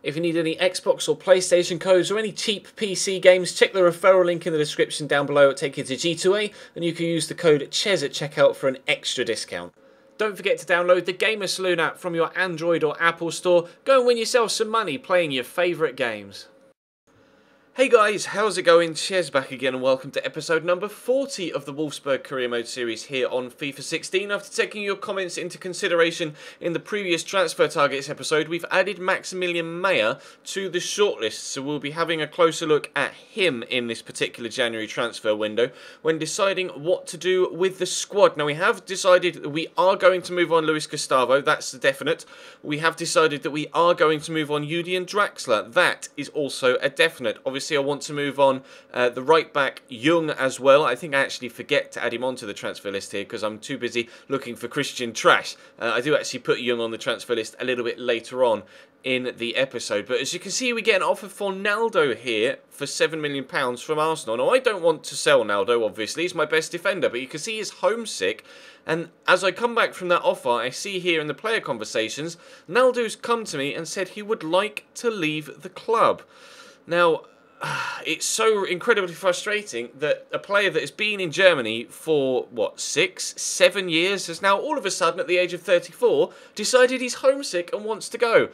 If you need any Xbox or PlayStation codes or any cheap PC games, check the referral link in the description down below. It'll take you to G2A and you can use the code CHES at checkout for an extra discount. Don't forget to download the Gamer Saloon app from your Android or Apple store. Go and win yourself some money playing your favourite games. Hey guys, how's it going? Ches back again and welcome to episode number 40 of the Wolfsburg Career Mode series here on FIFA 16. After taking your comments into consideration in the previous Transfer Targets episode, we've added Maximilian Meyer to the shortlist, so we'll be having a closer look at him in this particular January transfer window when deciding what to do with the squad. Now we have decided that we are going to move on Luis Gustavo, that's definite. We have decided that we are going to move on Julian Draxler, that is also a definite. Obviously I want to move on the right back Jung as well. I think I actually forget to add him onto the transfer list here because I'm too busy looking for Christian Trash. I do actually put Jung on the transfer list a little bit later on in the episode. But as you can see, we get an offer for Naldo here for £7 million from Arsenal. Now, I don't want to sell Naldo, obviously. He's my best defender, but you can see he's homesick. And as I come back from that offer, I see here in the player conversations, Naldo's come to me and said he would like to leave the club. Now, it's so incredibly frustrating that a player that has been in Germany for, what, 6, 7 years has now all of a sudden at the age of 34 decided he's homesick and wants to go.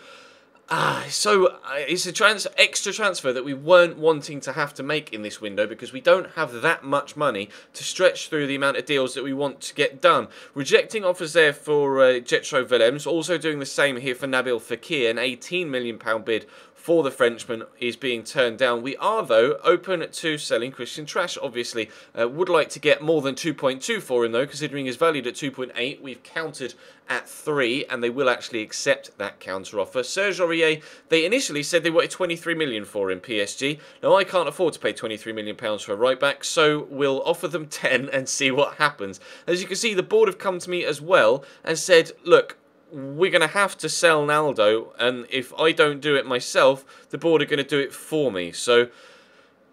So it's a extra transfer that we weren't wanting to have to make in this window because we don't have that much money to stretch through the amount of deals that we want to get done. Rejecting offers there for Jetro Willems, also doing the same here for Nabil Fekir, an £18 million bid for the Frenchman is being turned down. We are, though, open to selling Christian Trash, obviously. Would like to get more than 2.2 for him, though, considering he's valued at 2.8. We've countered at 3, and they will actually accept that counter offer. Serge Aurier, they initially said they wanted 23 million for him, PSG. Now, I can't afford to pay 23 million pounds for a right back, so we'll offer them 10 and see what happens. As you can see, the board have come to me as well and said, look, we're going to have to sell Naldo, and if I don't do it myself, the board are going to do it for me. So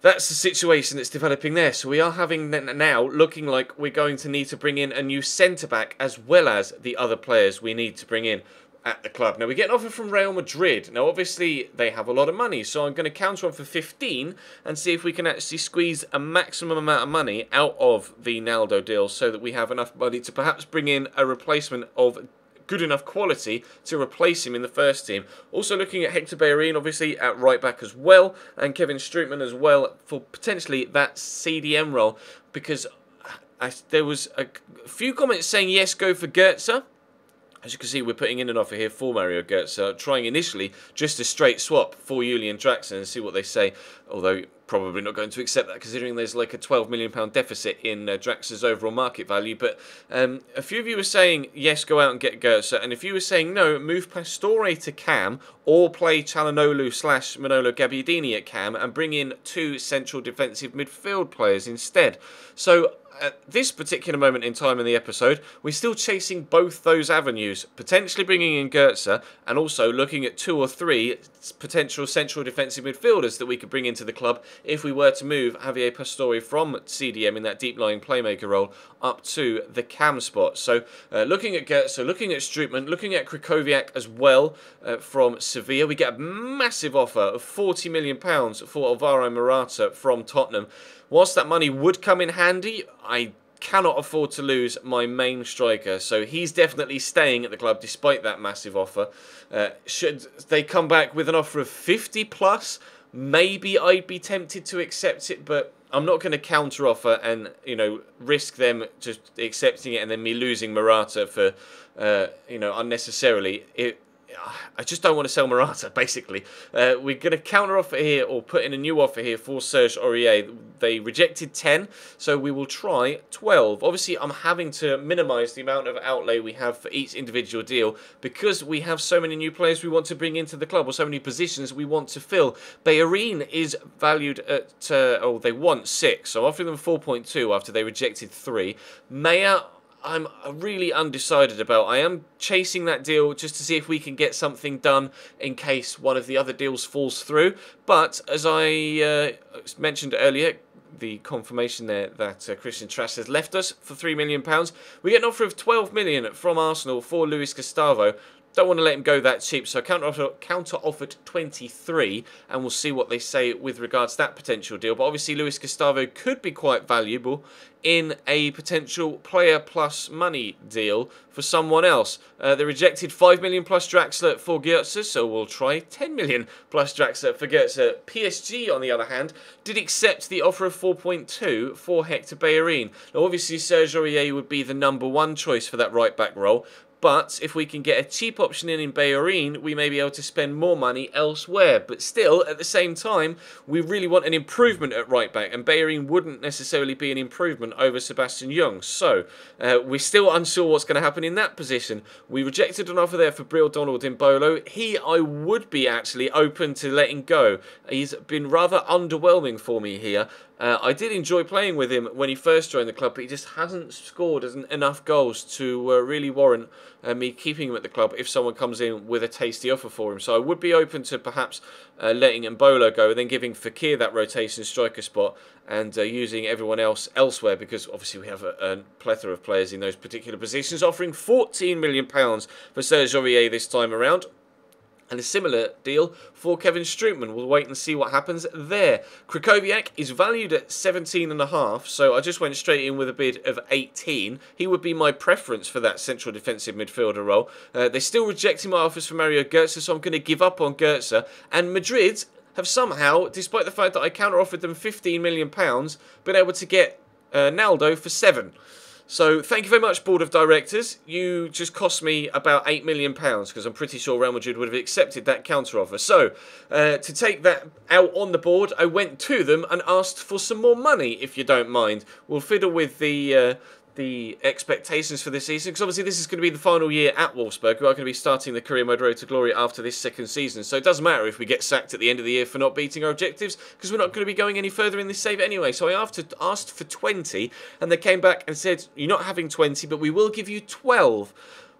that's the situation that's developing there. So we are having now looking like we're going to need to bring in a new centre-back as well as the other players we need to bring in at the club. Now we get an offer from Real Madrid. Now obviously they have a lot of money, so I'm going to counter offer 15 and see if we can actually squeeze a maximum amount of money out of the Naldo deal so that we have enough money to perhaps bring in a replacement of good enough quality to replace him in the first team. Also looking at Hector Bellerin, obviously, at right back as well, and Kevin Strootman as well for potentially that CDM role, because there was a few comments saying, yes, go for Goetze. As you can see, we're putting in an offer here for Mario Götze, trying initially just a straight swap for Julian Draxler and see what they say, although probably not going to accept that considering there's like a £12 million deficit in Draxler's overall market value. But a few of you were saying, yes, go out and get Götze, and if you were saying no, move Pastore to Cam or play Çalhanoğlu / Manolo Gabbiadini at Cam and bring in 2 central defensive midfield players instead. So at this particular moment in time in the episode, we're still chasing both those avenues, potentially bringing in Goetze and also looking at 2 or 3 potential central defensive midfielders that we could bring into the club if we were to move Javier Pastore from CDM in that deep-lying playmaker role up to the Cam spot. So looking at Goetze, looking at Strootman, looking at Krychowiak as well from Sevilla, we get a massive offer of £40 million for Alvaro Morata from Tottenham. Whilst that money would come in handy, I cannot afford to lose my main striker, so he's definitely staying at the club despite that massive offer. Should they come back with an offer of 50 plus, maybe I'd be tempted to accept it, but I'm not going to counter offer and, you know, risk them just accepting it and then me losing Morata for, you know, unnecessarily. I just don't want to sell Morata, basically. We're going to counter offer here or put in a new offer here for Serge Aurier. They rejected 10, so we will try 12. Obviously, I'm having to minimise the amount of outlay we have for each individual deal because we have so many new players we want to bring into the club or so many positions we want to fill. Bellerin is valued at, they want 6, so offering them 4.2 after they rejected 3. Meyer, I'm really undecided about. I am chasing that deal just to see if we can get something done in case one of the other deals falls through. But as I mentioned earlier, the confirmation there that Christian Trash has left us for £3 million. We get an offer of £12 million from Arsenal for Luis Gustavo. don't want to let him go that cheap, so counter offered 23, and we'll see what they say with regards to that potential deal. But obviously Luis Gustavo could be quite valuable in a potential player plus money deal for someone else. They rejected 5 million plus Draxler for Götze, so we'll try 10 million plus Draxler for Götze. PSG, on the other hand, did accept the offer of 4.2 for Hector Bellerin. Now, obviously, Serge Aurier would be the #1 choice for that right-back role, but if we can get a cheap option in Bellerin, we may be able to spend more money elsewhere. But still, at the same time, we really want an improvement at right back, and Bellerin wouldn't necessarily be an improvement over Sebastian Jung. So, we're still unsure what's going to happen in that position. We rejected an offer there for Bril Donald in Bolo. I would be actually open to letting go. He's been rather underwhelming for me here. I did enjoy playing with him when he first joined the club, but he just hasn't scored enough goals to really warrant me keeping him at the club if someone comes in with a tasty offer for him. So I would be open to perhaps letting Mbolo go and then giving Fekir that rotation striker spot and using everyone else elsewhere, because obviously we have a plethora of players in those particular positions, offering £14 million for Serge Aurier this time around. And a similar deal for Kevin Strootman. We'll wait and see what happens there. Krychowiak is valued at 17.5, so I just went straight in with a bid of 18. He would be my preference for that central defensive midfielder role. They're still rejecting my offers for Mario Götze, so I'm going to give up on Götze. And Madrid have somehow, despite the fact that I counter-offered them £15 million, been able to get Naldo for 7. So, thank you very much, Board of Directors. You just cost me about £8 million, because I'm pretty sure Real Madrid would have accepted that counter-offer. So, to take that out on the board, I went to them and asked for some more money, if you don't mind. We'll fiddle with the expectations for this season, because obviously this is going to be the final year at Wolfsburg. We are going to be starting the career mode road to glory after this second season, so it doesn't matter if we get sacked at the end of the year for not beating our objectives, because we're not going to be going any further in this save anyway. So I asked for 20, and they came back and said, you're not having 20, but we will give you 12.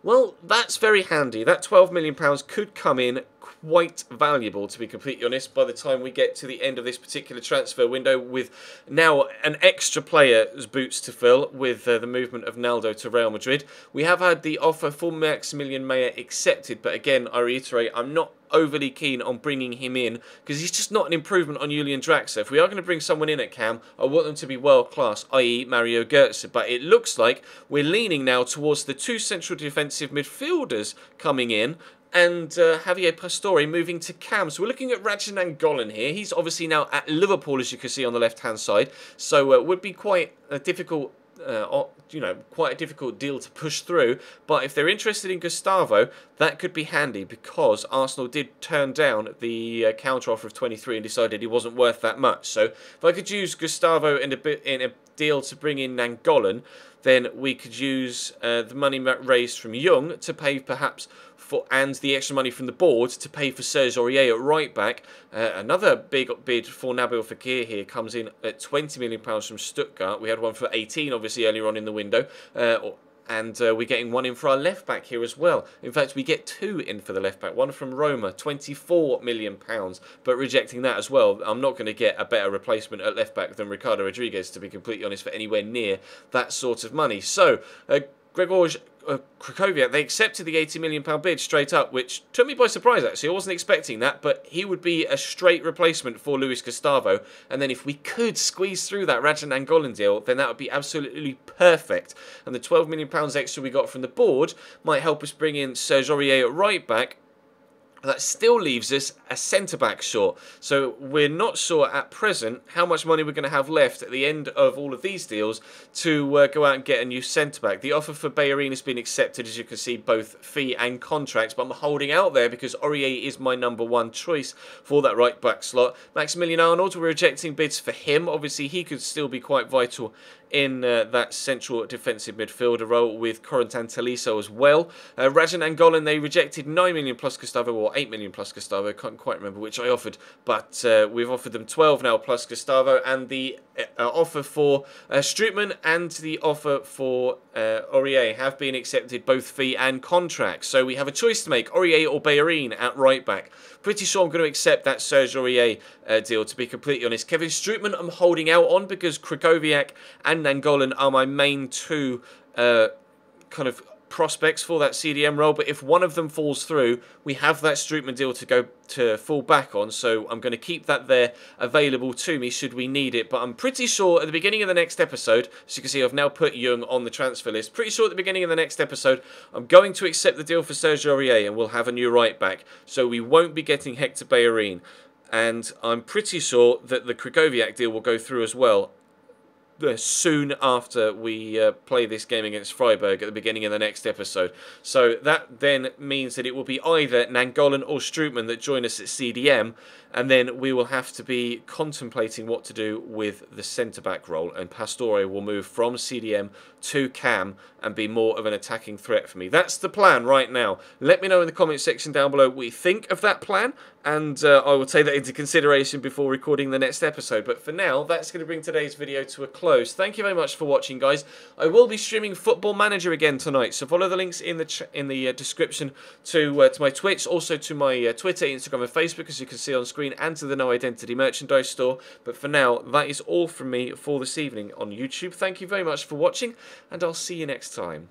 Well, that's very handy. That £12 million could come in quite valuable, to be completely honest, by the time we get to the end of this particular transfer window, with now an extra player's boots to fill with the movement of Naldo to Real Madrid. We have had the offer for Maximilian Meyer accepted, but again, I reiterate, I'm not overly keen on bringing him in, because he's just not an improvement on Julian Draxler. If we are going to bring someone in at Cam, I want them to be world class, i.e. Mario Götze. But it looks like we're leaning now towards the two central defensive midfielders coming in, and Javier Pastore moving to Cam. So we're looking at Radjan Nainggolan here. He's obviously now at Liverpool, as you can see on the left-hand side. So it would be quite a difficult, quite a difficult deal to push through. But if they're interested in Gustavo, that could be handy, because Arsenal did turn down the counter-offer of 23 and decided he wasn't worth that much. So if I could use Gustavo in a deal to bring in Nainggolan, then we could use the money raised from Jung to pay perhaps and the extra money from the board to pay for Serge Aurier at right back. Another big bid for Nabil Fekir here comes in at £20 million from Stuttgart. We had one for 18 obviously earlier on in the window. And we're getting one in for our left back here as well. In fact, we get two in for the left back. One from Roma, £24 million, but rejecting that as well. I'm not going to get a better replacement at left back than Ricardo Rodriguez, to be completely honest, for anywhere near that sort of money. So, Grzegorz Krychowiak, they accepted the £80 million bid straight up, which took me by surprise actually. I wasn't expecting that, but he would be a straight replacement for Luis Gustavo. And then if we could squeeze through that Radjan Nainggolan deal, then that would be absolutely perfect. And the £12 million extra we got from the board might help us bring in Serge Aurier at right back. That still leaves us a centre-back short. So we're not sure at present how much money we're going to have left at the end of all of these deals to go out and get a new centre-back. The offer for Bellerin has been accepted, as you can see, both fee and contracts. But I'm holding out there because Aurier is my #1 choice for that right-back slot. Maximilian Arnold, we're rejecting bids for him. Obviously, he could still be quite vital in that central defensive midfielder role with Corentin Tolisso as well. Radjan Nainggolan, they rejected 9 million plus Gustavo, or 8 million plus Gustavo. I can't quite remember which I offered, but we've offered them 12 now plus Gustavo, and the offer for Strootman and the offer for Aurier have been accepted, both fee and contract. So we have a choice to make, Aurier or Bellerin at right back. Pretty sure I'm going to accept that Serge Aurier deal, to be completely honest. Kevin Strootman I'm holding out on, because Krychowiak and Nainggolan are my main two kind of prospects for that CDM role, but if one of them falls through, we have that Strootman deal to go to fall back on, so I'm going to keep that there available to me should we need it. But I'm pretty sure at the beginning of the next episode, as you can see I've now put Jung on the transfer list, pretty sure at the beginning of the next episode I'm going to accept the deal for Serge Aurier and we'll have a new right back, so we won't be getting Hector Bellerin. And I'm pretty sure that the Krychowiak deal will go through as well soon after we play this game against Freiburg at the beginning of the next episode. So that then means that it will be either Nangolan or Strootman that join us at CDM, and then we will have to be contemplating what to do with the centre-back role, and Pastore will move from CDM to Cam and be more of an attacking threat for me. That's the plan right now. Let me know in the comment section down below what you think of that plan, and I will take that into consideration before recording the next episode. But for now, that's going to bring today's video to a close. Thank you very much for watching, guys. I will be streaming Football Manager again tonight, so follow the links in the description to my Twitch, also to my Twitter, Instagram and Facebook, as you can see on screen, and to the No Identity merchandise store. But for now, that is all from me for this evening on YouTube. Thank you very much for watching, and I'll see you next time.